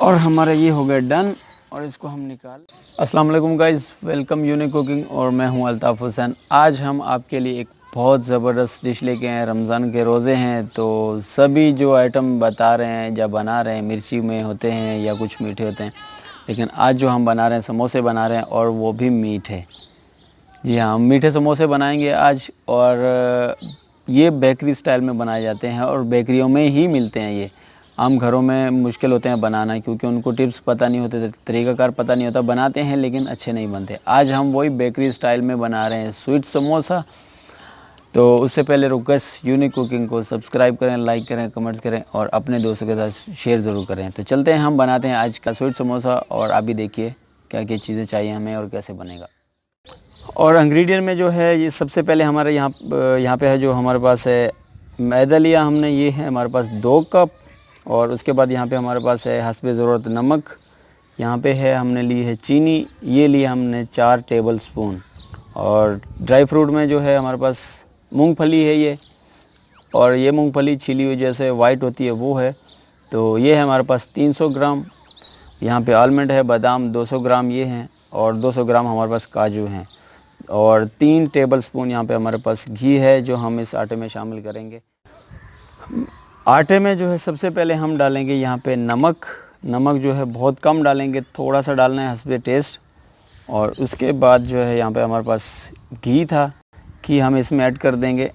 और हमारा ये हो गया डन और इसको हम निकाल। अस्सलाम वालेकुम गाइस, वेलकम यूनिक कुकिंग और मैं हूं अल्ताफ़ हुसैन। आज हम आपके लिए एक बहुत ज़बरदस्त डिश लेके आए हैं। रमज़ान के रोज़े हैं तो सभी जो आइटम बता रहे हैं या बना रहे हैं मिर्ची में होते हैं या कुछ मीठे होते हैं, लेकिन आज जो हम बना रहे हैं समोसे बना रहे हैं और वो भी मीठे। जी हाँ, हम मीठे समोसे बनाएंगे आज। और ये बेकरी स्टाइल में बनाए जाते हैं और बेकरियों में ही मिलते हैं। ये आम घरों में मुश्किल होते हैं बनाना, क्योंकि उनको टिप्स पता नहीं होते, तरीक़ाकार पता नहीं होता, बनाते हैं लेकिन अच्छे नहीं बनते। आज हम वही बेकरी स्टाइल में बना रहे हैं स्वीट समोसा। तो उससे पहले रिक्वेस्ट, यूनिक कुकिंग को सब्सक्राइब करें, लाइक करें, कमेंट्स करें और अपने दोस्तों के साथ शेयर ज़रूर करें। तो चलते हैं, हम बनाते हैं आज का स्वीट समोसा। और आप भी देखिए क्या क्या चीज़ें चाहिए हमें और कैसे बनेगा। और इंग्रेडिएंट में जो है, ये सबसे पहले हमारे यहाँ पे है जो हमारे पास है मैदा लिया हमने, ये है हमारे पास 2 कप। और उसके बाद यहाँ पे हमारे पास है हस्बे ज़रूरत नमक। यहाँ पे है हमने ली है चीनी, ये लिया हमने 4 टेबल स्पून। और ड्राई फ्रूट में जो है हमारे पास मूंगफली है ये, और ये मूंगफली छिली हुई जैसे वाइट होती है वो है। तो ये है हमारे पास 300 ग्राम। यहाँ पे आलमंड है, बादाम 200 ग्राम ये हैं, और 200 ग्राम हमारे पास काजू हैं। और 3 टेबल स्पून यहाँ पे हमारे पास घी है जो हम इस आटे में शामिल करेंगे। आटे में जो है सबसे पहले हम डालेंगे यहाँ पे नमक। नमक जो है बहुत कम डालेंगे, थोड़ा सा डालना है हस्बे टेस्ट। और उसके बाद जो है यहाँ पे हमारे पास घी था, घी हम इसमें ऐड कर देंगे।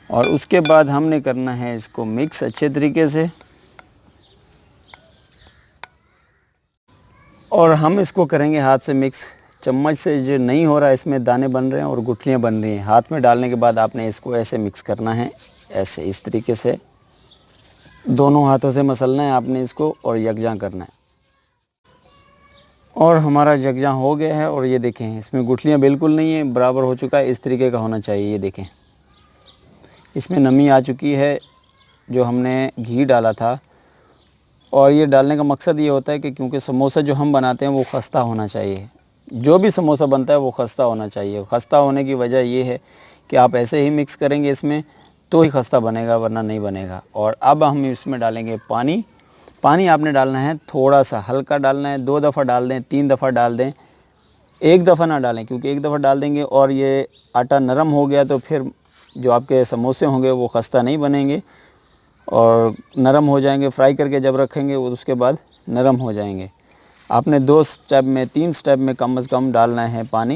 और उसके बाद हमने करना है इसको मिक्स अच्छे तरीके से। और हम इसको करेंगे हाथ से मिक्स। चम्मच से जो नहीं हो रहा है, इसमें दाने बन रहे हैं और गुठलियाँ बन रही हैं। हाथ में डालने के बाद आपने इसको ऐसे मिक्स करना है, ऐसे इस तरीके से दोनों हाथों से मसलना है आपने इसको और यकजां करना है। और हमारा यकजां हो गया है। और ये देखें, इसमें गुठलियाँ बिल्कुल नहीं है, बराबर हो चुका है, इस तरीके का होना चाहिए। ये देखें, इसमें नमी आ चुकी है जो हमने घी डाला था। और ये डालने का मकसद ये होता है कि क्योंकि समोसा जो हम बनाते हैं वो खस्ता होना चाहिए। जो भी समोसा बनता है वो खस्ता होना चाहिए। खस्ता होने की वजह ये है कि आप ऐसे ही मिक्स करेंगे इसमें तो ही खस्ता बनेगा, वरना नहीं बनेगा। और अब हम इसमें डालेंगे पानी। पानी आपने डालना है थोड़ा सा, हल्का डालना है। 2 दफ़ा डाल दें, 3 दफ़ा डाल दें, एक दफ़ा ना डालें, क्योंकि एक दफ़ा डाल देंगे और ये आटा नरम हो गया तो फिर जो आपके समोसे होंगे वो खस्ता नहीं बनेंगे और नरम हो जाएंगे। फ्राई करके जब रखेंगे उसके बाद नरम हो जाएंगे। आपने 2 स्टेप में, 3 स्टेप में कम से कम डालना है पानी,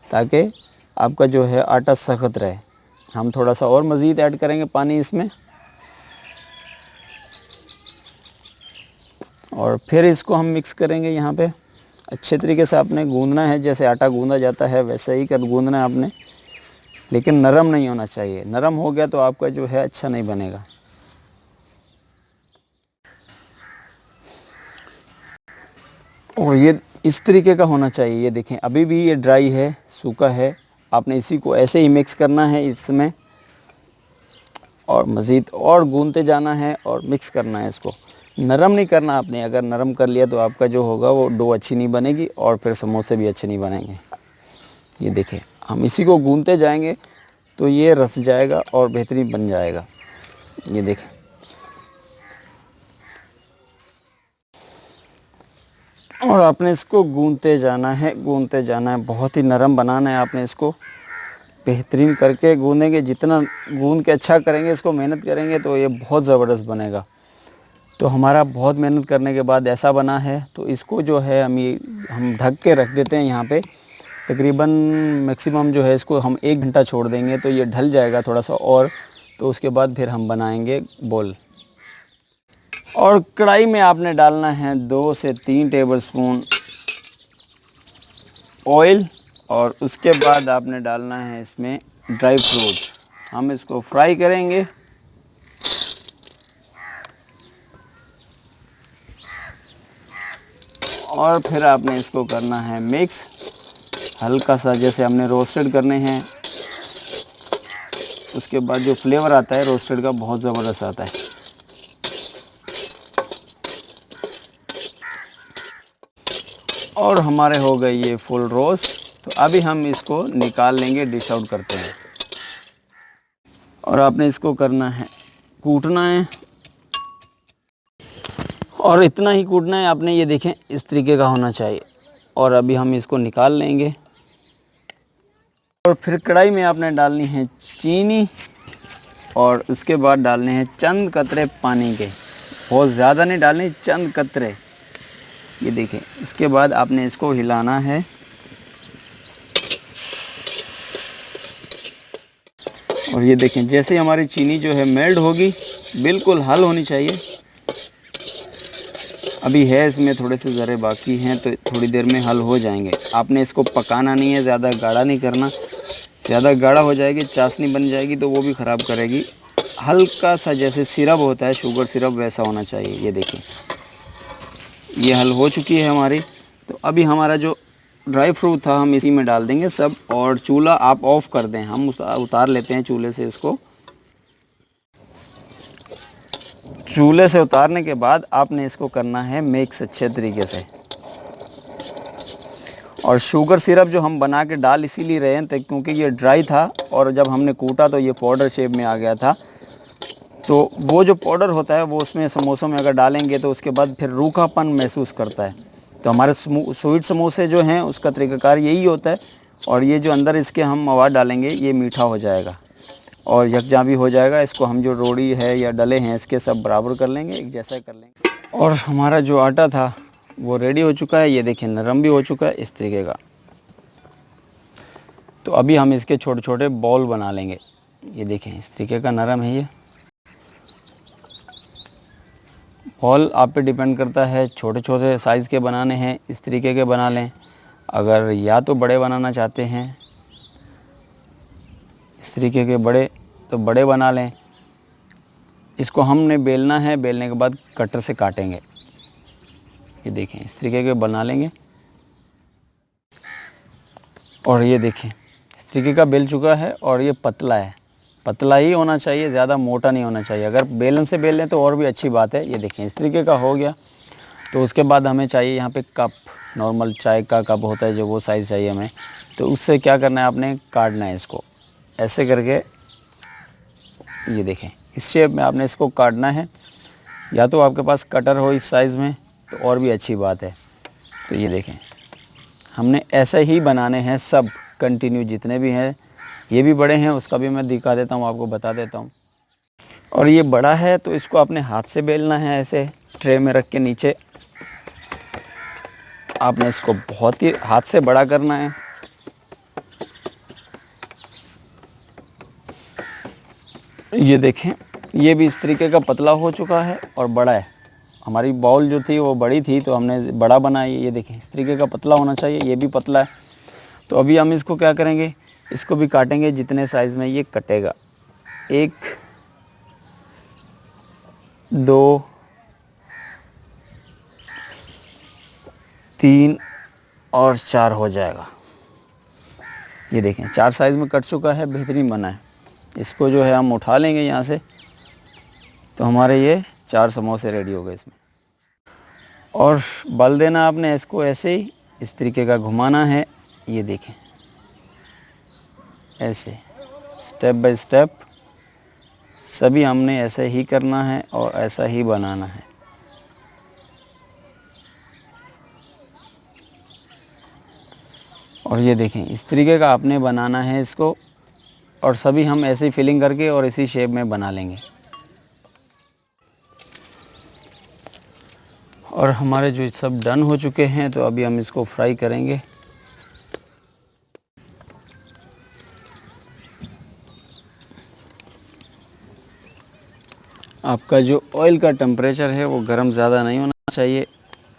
ताकि आपका जो है आटा सख्त रहे। हम थोड़ा सा और मज़ीद ऐड करेंगे पानी इसमें। और फिर इसको हम मिक्स करेंगे। यहाँ पे अच्छे तरीके से आपने गूंदना है, जैसे आटा गूंदा जाता है वैसे ही कर गूंदना है आपने, लेकिन नरम नहीं होना चाहिए। नरम हो गया तो आपका जो है अच्छा नहीं बनेगा। और ये इस तरीके का होना चाहिए। ये देखें, अभी भी ये ड्राई है, सूखा है। आपने इसी को ऐसे ही मिक्स करना है इसमें और मज़ीद और गूंदते जाना है और मिक्स करना है इसको। नरम नहीं करना आपने, अगर नरम कर लिया तो आपका जो होगा वो डो अच्छी नहीं बनेगी और फिर समोसे भी अच्छे नहीं बनेंगे। ये देखें, हम इसी को गूंदते जाएंगे तो ये रस जाएगा और बेहतरीन बन जाएगा। ये देखें, और आपने इसको गूंदते जाना है, गूंदते जाना है। बहुत ही नरम बनाना है आपने इसको, बेहतरीन करके गूंदेंगे। जितना गूंद के अच्छा करेंगे, इसको मेहनत करेंगे तो ये बहुत ज़बरदस्त बनेगा। तो हमारा बहुत मेहनत करने के बाद ऐसा बना है। तो इसको जो है हम ढक के रख देते हैं यहाँ पे। तकरीबन मैक्सिमम जो है इसको हम 1 घंटा छोड़ देंगे तो ये ढल जाएगा थोड़ा सा। और तो उसके बाद फिर हम बनाएंगे बोल। और कढ़ाई में आपने डालना है 2 से 3 टेबल स्पून ऑयल। और उसके बाद आपने डालना है इसमें ड्राई फ्रूट। हम इसको फ्राई करेंगे। और फिर आपने इसको करना है मिक्स, हल्का सा, जैसे हमने रोस्टेड करने हैं। उसके बाद जो फ्लेवर आता है रोस्टेड का बहुत ज़बरदस्त आता है। और हमारे हो गए ये फुल रोस्ट। तो अभी हम इसको निकाल लेंगे, डिश आउट करते हैं। और आपने इसको करना है कूटना है और इतना ही कूटना है आपने। ये देखें इस तरीके का होना चाहिए। और अभी हम इसको निकाल लेंगे और फिर कढ़ाई में आपने डालनी है चीनी और उसके बाद डालने हैं चंद कतरे पानी के। बहुत ज़्यादा नहीं डालने, चंद कतरे। ये देखें, इसके बाद आपने इसको हिलाना है और ये देखें जैसे हमारी चीनी जो है मेल्ट होगी, बिल्कुल हल होनी चाहिए। अभी है इसमें थोड़े से ज़रे बाकी हैं तो थोड़ी देर में हल हो जाएंगे। आपने इसको पकाना नहीं है, ज़्यादा गाढ़ा नहीं करना। ज़्यादा गाढ़ा हो जाएगी, चाशनी बन जाएगी तो वो भी ख़राब करेगी। हल्का सा जैसे सिरप होता है, शुगर सिरप, वैसा होना चाहिए। ये देखिए ये हल हो चुकी है हमारी। तो अभी हमारा जो ड्राई फ्रूट था हम इसी में डाल देंगे सब। और चूल्हा आप ऑफ़ कर दें, हम उतार लेते हैं चूल्हे से इसको। चूल्हे से उतारने के बाद आपने इसको करना है मिक्स अच्छे तरीके से। और शुगर सिरप जो हम बना के डाल इसीलिए रहे हैं क्योंकि ये ड्राई था और जब हमने कूटा तो ये पाउडर शेप में आ गया था। तो वो जो पाउडर होता है वो उसमें समोसों में अगर डालेंगे तो उसके बाद फिर रूखापन महसूस करता है। तो हमारे स्वीट समोसे जो हैं उसका तरीक़ाकार यही होता है। और ये जो अंदर इसके हम मवाद डालेंगे ये मीठा हो जाएगा और यकजा भी हो जाएगा। इसको हम जो रोटी है या डले हैं इसके सब बराबर कर लेंगे, एक जैसा कर लेंगे। और हमारा जो आटा था वो रेडी हो चुका है। ये देखिए नरम भी हो चुका है इस तरीके का। तो अभी हम इसके छोटे छोटे बॉल बना लेंगे। ये देखें इस तरीके का नरम है ये बॉल। आप पे डिपेंड करता है, छोटे छोटे साइज़ के बनाने हैं इस तरीके के बना लें। अगर या तो बड़े बनाना चाहते हैं इस तरीके के बड़े, तो बड़े बना लें। इसको हमने बेलना है, बेलने के बाद कटर से काटेंगे। ये देखें इस तरीके के बना लेंगे। और ये देखें इस तरीके का बेल चुका है और ये पतला है, पतला ही होना चाहिए, ज़्यादा मोटा नहीं होना चाहिए। अगर बेलन से बेल लें तो और भी अच्छी बात है। ये देखें इस तरीके का हो गया। तो उसके बाद हमें चाहिए यहाँ पे कप, नॉर्मल चाय का कप होता है जो, वो साइज़ चाहिए हमें। तो उससे क्या करना है, आपने काटना है इसको ऐसे करके। ये देखें इस शेप में आपने इसको काटना है। या तो आपके पास कटर हो इस साइज़ में तो और भी अच्छी बात है। तो ये देखें हमने ऐसे ही बनाने हैं सब कंटिन्यू जितने भी हैं। ये भी बड़े हैं, उसका भी मैं दिखा देता हूँ, आपको बता देता हूँ। और ये बड़ा है तो इसको अपने हाथ से बेलना है, ऐसे ट्रे में रख के नीचे आपने इसको बहुत ही हाथ से बड़ा करना है। ये देखें ये भी इस तरीके का पतला हो चुका है और बड़ा है। हमारी बाउल जो थी वो बड़ी थी तो हमने बड़ा बनाई। ये देखें इस तरीके का पतला होना चाहिए, ये भी पतला है। तो अभी हम इसको क्या करेंगे, इसको भी काटेंगे जितने साइज़ में ये कटेगा। 1 2 3 और 4 हो जाएगा। ये देखें 4 साइज़ में कट चुका है, बेहतरीन बना है। इसको जो है हम उठा लेंगे यहाँ से। तो हमारे ये 4 समोसे रेडी हो गए इसमें। और बल देना आपने इसको ऐसे ही, इस तरीके का घुमाना है। ये देखें ऐसे स्टेप बाय स्टेप सभी हमने ऐसे ही करना है और ऐसा ही बनाना है। और ये देखें इस तरीके का आपने बनाना है इसको। और सभी हम ऐसे ही फिलिंग करके और इसी शेप में बना लेंगे। और हमारे जो सब डन हो चुके हैं तो अभी हम इसको फ्राई करेंगे। आपका जो ऑयल का टेम्परेचर है वो गर्म ज़्यादा नहीं होना चाहिए,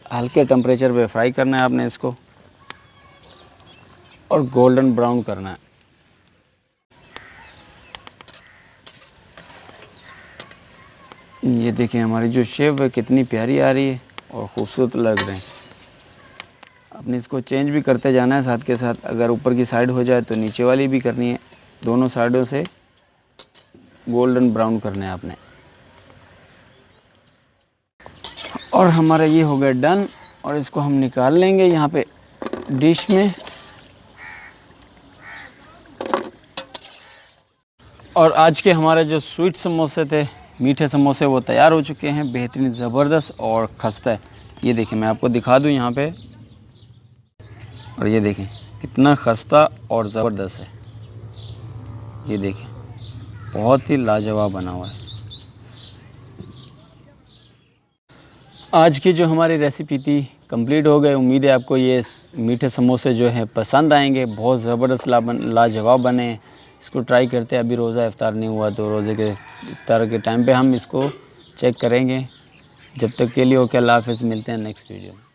हल्के टेम्परेचर पे फ्राई करना है आपने इसको और गोल्डन ब्राउन करना है। ये देखें हमारी जो शेप है कितनी प्यारी आ रही है और ख़ूबसूरत लग रहे हैं। आपने इसको चेंज भी करते जाना है साथ के साथ। अगर ऊपर की साइड हो जाए तो नीचे वाली भी करनी है। दोनों साइडों से गोल्डन ब्राउन करना है आपने। और हमारा ये हो गया डन और इसको हम निकाल लेंगे यहाँ पे डिश में। और आज के हमारे जो स्वीट समोसे थे मीठे समोसे वो तैयार हो चुके हैं, बेहतरीन ज़बरदस्त और खस्ता है। ये देखें, मैं आपको दिखा दूं यहाँ पे, और ये देखें कितना खस्ता और ज़बरदस्त है। ये देखें बहुत ही लाजवाब बना हुआ है। आज की जो हमारी रेसिपी थी कंप्लीट हो गई। उम्मीद है आपको ये मीठे समोसे जो हैं पसंद आएंगे। बहुत ज़बरदस्त लाजवाब बने। इसको ट्राई करते हैं। अभी रोज़ा इफ्तार नहीं हुआ तो रोज़े के इफ्तार के टाइम पे हम इसको चेक करेंगे। जब तक के लिए ओके, अल्लाह हाफ़िज़, मिलते हैं नेक्स्ट वीडियो में।